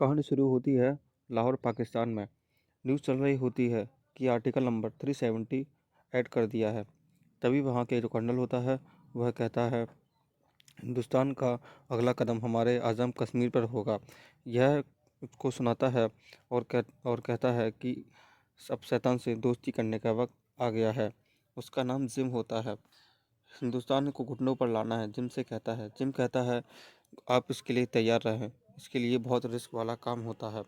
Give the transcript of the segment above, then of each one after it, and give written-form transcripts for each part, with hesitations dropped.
कहानी शुरू होती है लाहौर पाकिस्तान में। न्यूज़ चल रही होती है कि आर्टिकल नंबर 370 ऐड कर दिया है। तभी वहाँ के जो कर्नल होता है वह कहता है हिंदुस्तान का अगला कदम हमारे आज़म कश्मीर पर होगा। यह उसको सुनाता है और कहता है कि सब शैतान से दोस्ती करने का वक्त आ गया है। उसका नाम जिम होता है। हिंदुस्तान को घुटनों पर लाना है। जिम कहता है आप इसके लिए तैयार रहें, इसके लिए बहुत रिस्क वाला काम होता है।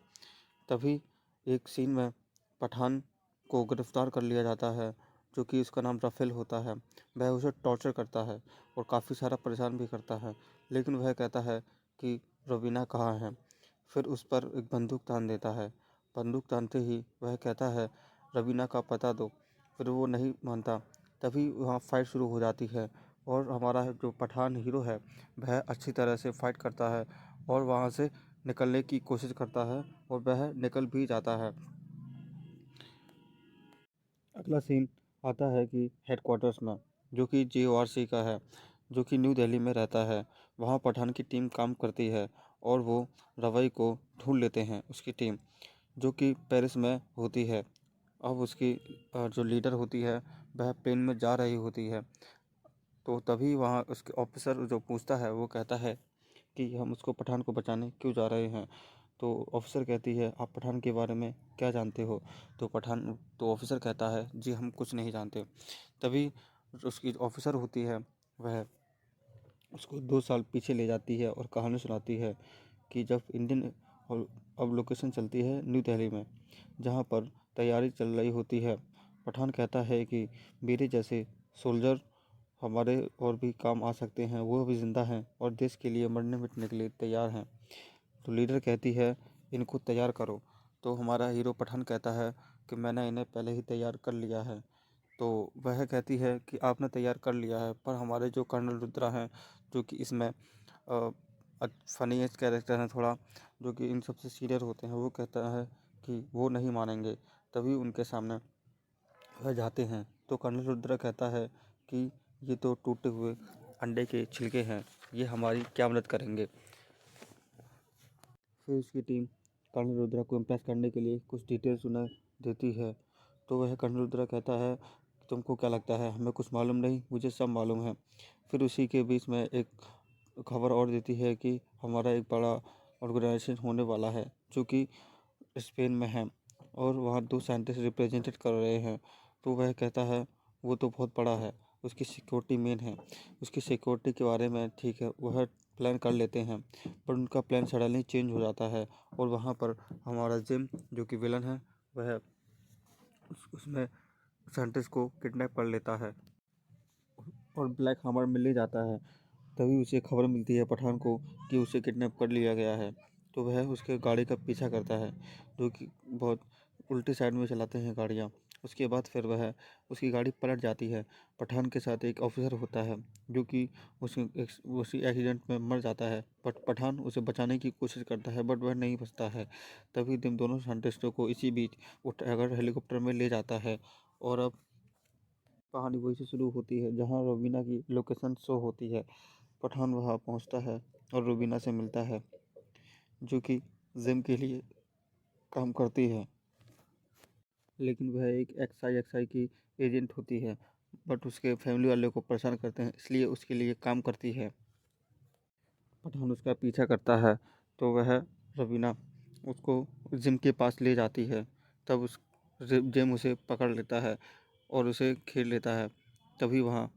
तभी एक सीन में पठान को गिरफ्तार कर लिया जाता है, जो कि उसका नाम राफेल होता है। वह उसे टॉर्चर करता है और काफ़ी सारा परेशान भी करता है, लेकिन वह कहता है कि रवीना कहाँ है। फिर उस पर एक बंदूक तान देता है। बंदूक तानते ही वह कहता है रवीना का पता दो। फिर वो नहीं मानता। तभी वहाँ फाइट शुरू हो जाती है और हमारा जो पठान हीरो है वह अच्छी तरह से फाइट करता है और वहाँ से निकलने की कोशिश करता है और वह निकल भी जाता है। अगला सीन आता है कि हेडक्वार्टर्स में, जो कि JORC का है, जो कि न्यू दिल्ली में रहता है। वहाँ पठान की टीम काम करती है और वो रवई को ढूंढ लेते हैं। उसकी टीम जो कि पेरिस में होती है। अब उसकी जो लीडर होती है वह प्लेन में जा रही होती है। तो तभी वहाँ उसके ऑफिसर जो पूछता है वो कहता है कि हम उसको पठान को बचाने क्यों जा रहे हैं। तो ऑफिसर कहती है आप पठान के बारे में क्या जानते हो। तो ऑफिसर कहता है जी हम कुछ नहीं जानते। तभी जो उसकी ऑफिसर होती है वह उसको 2 साल पीछे ले जाती है और कहानी सुनाती है कि जब इंडियन और अब लोकेशन चलती है न्यू दिल्ली में, जहाँ पर तैयारी चल रही होती है। पठान कहता है कि मेरे जैसे सोल्जर हमारे और भी काम आ सकते हैं, वो भी ज़िंदा हैं और देश के लिए मरने मिटने के लिए तैयार हैं। तो लीडर कहती है इनको तैयार करो। तो हमारा हीरो पठान कहता है कि मैंने इन्हें पहले ही तैयार कर लिया है। तो वह कहती है कि आपने तैयार कर लिया है, पर हमारे जो कर्नल रुद्रा हैं, जो कि इसमें फनीएस्ट कैरेक्टर हैं थोड़ा, जो कि इन सबसे सीनियर होते हैं, वो कहता है कि वो नहीं मानेंगे। तभी उनके सामने वह जाते हैं तो कर्नल रुद्रा कहता है कि ये तो टूटे हुए अंडे के छिलके हैं, ये हमारी क्या मदद करेंगे। फिर उसकी टीम कर्नल रुद्रा को इम्प्रेस करने के लिए कुछ डिटेल्स उन्हें देती है। तो वह कर्नल रुद्रा कहता है तुमको क्या लगता है हमें कुछ मालूम नहीं, मुझे सब मालूम है। फिर उसी के बीच में एक खबर और देती है कि हमारा एक बड़ा ऑर्गेनाइजेशन होने वाला है, जो कि स्पेन में है और वहाँ 2 साइंटिस्ट रिप्रेजेंटेड कर रहे हैं। तो वह कहता है वो तो बहुत बड़ा है, उसकी सिक्योरिटी मेन है। उसकी सिक्योरिटी के बारे में ठीक है वह प्लान कर लेते हैं, पर उनका प्लान सडनली चेंज हो जाता है और वहाँ पर हमारा जिम जो कि विलन है वह उसमें साइंटिस्ट को किडनैप कर लेता है और ब्लैक हमर मिल जाता है। तभी उसे खबर मिलती है पठान को कि उसे किडनैप कर लिया गया है। तो वह उसके गाड़ी का पीछा करता है, जो कि बहुत उल्टी साइड में चलाते हैं गाड़ियाँ। उसके बाद फिर वह उसकी गाड़ी पलट जाती है। पठान के साथ एक ऑफिसर होता है, जो कि उसी एक्सीडेंट में मर जाता है, बट पठान उसे बचाने की कोशिश करता है, बट वह नहीं बचता है। तभी दिन दोनों साइंटिस्टों को इसी बीच उठाकर हेलीकॉप्टर में ले जाता है और अब कहानी वही से शुरू होती है जहाँ रवीना की लोकेशन शो होती है। पठान वहाँ पहुँचता है और रूबीना से मिलता है, जो कि जिम के लिए काम करती है, लेकिन वह एक XIXI की एजेंट होती है। बट उसके फैमिली वाले को परेशान करते हैं, इसलिए उसके लिए काम करती है। पठान उसका पीछा करता है तो वह रवीना उसको जिम के पास ले जाती है। तब उस जिम उसे पकड़ लेता है और उसे घेर लेता है। तभी वहाँ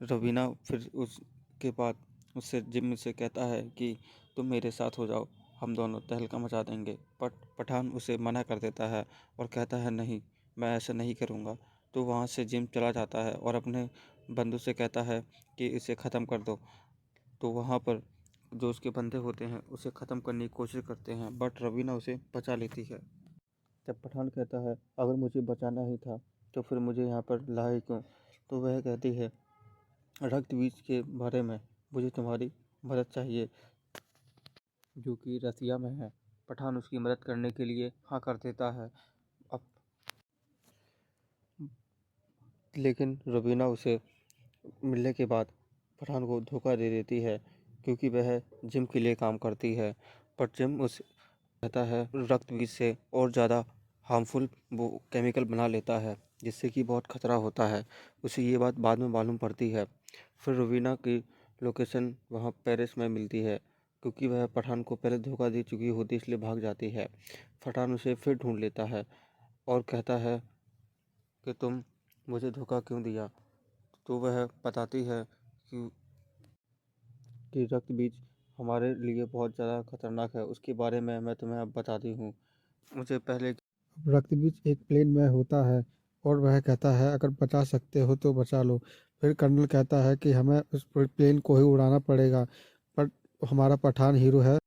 रवीना फिर उसके बाद उससे जिम से कहता है कि तुम मेरे साथ हो जाओ, हम दोनों तहलका मचा देंगे। बट पठान उसे मना कर देता है और कहता है नहीं, मैं ऐसा नहीं करूँगा। तो वहाँ से जिम चला जाता है और अपने बंधु से कहता है कि इसे ख़त्म कर दो। तो वहाँ पर जो उसके बंदे होते हैं उसे ख़त्म करने की कोशिश करते हैं, बट रवीना उसे बचा लेती है। जब पठान कहता है अगर मुझे बचाना ही था तो फिर मुझे यहाँ पर लाए क्यों। तो वह कहती है रक्त बीज के बारे में मुझे तुम्हारी मदद चाहिए, जो कि रसिया में है। पठान उसकी मदद करने के लिए हाँ कर देता है। अब लेकिन रवीना उसे मिलने के बाद पठान को धोखा दे देती है, क्योंकि वह जिम के लिए काम करती है। पर जिम कहता है रक्त बीज से और ज़्यादा हार्मफुल वो केमिकल बना लेता है, जिससे कि बहुत खतरा होता है। उसे ये बात बाद में मालूम पड़ती है। फिर रुबीना की लोकेशन वहाँ पेरिस में मिलती है, क्योंकि वह पठान को पहले धोखा दे चुकी होती इसलिए भाग जाती है। पठान उसे फिर ढूंढ लेता है और कहता है कि तुम मुझे धोखा क्यों दिया। तो वह बताती है कि रक्त बीज हमारे लिए बहुत ज़्यादा खतरनाक है। उसके बारे में मैं तुम्हें अब बताती हूँ। मुझे पहले रक्त बीज एक प्लेन में होता है और वह कहता है अगर बचा सकते हो तो बचा लो। फिर कर्नल कहता है कि हमें उस प्लेन को ही उड़ाना पड़ेगा, पर हमारा पठान हीरो है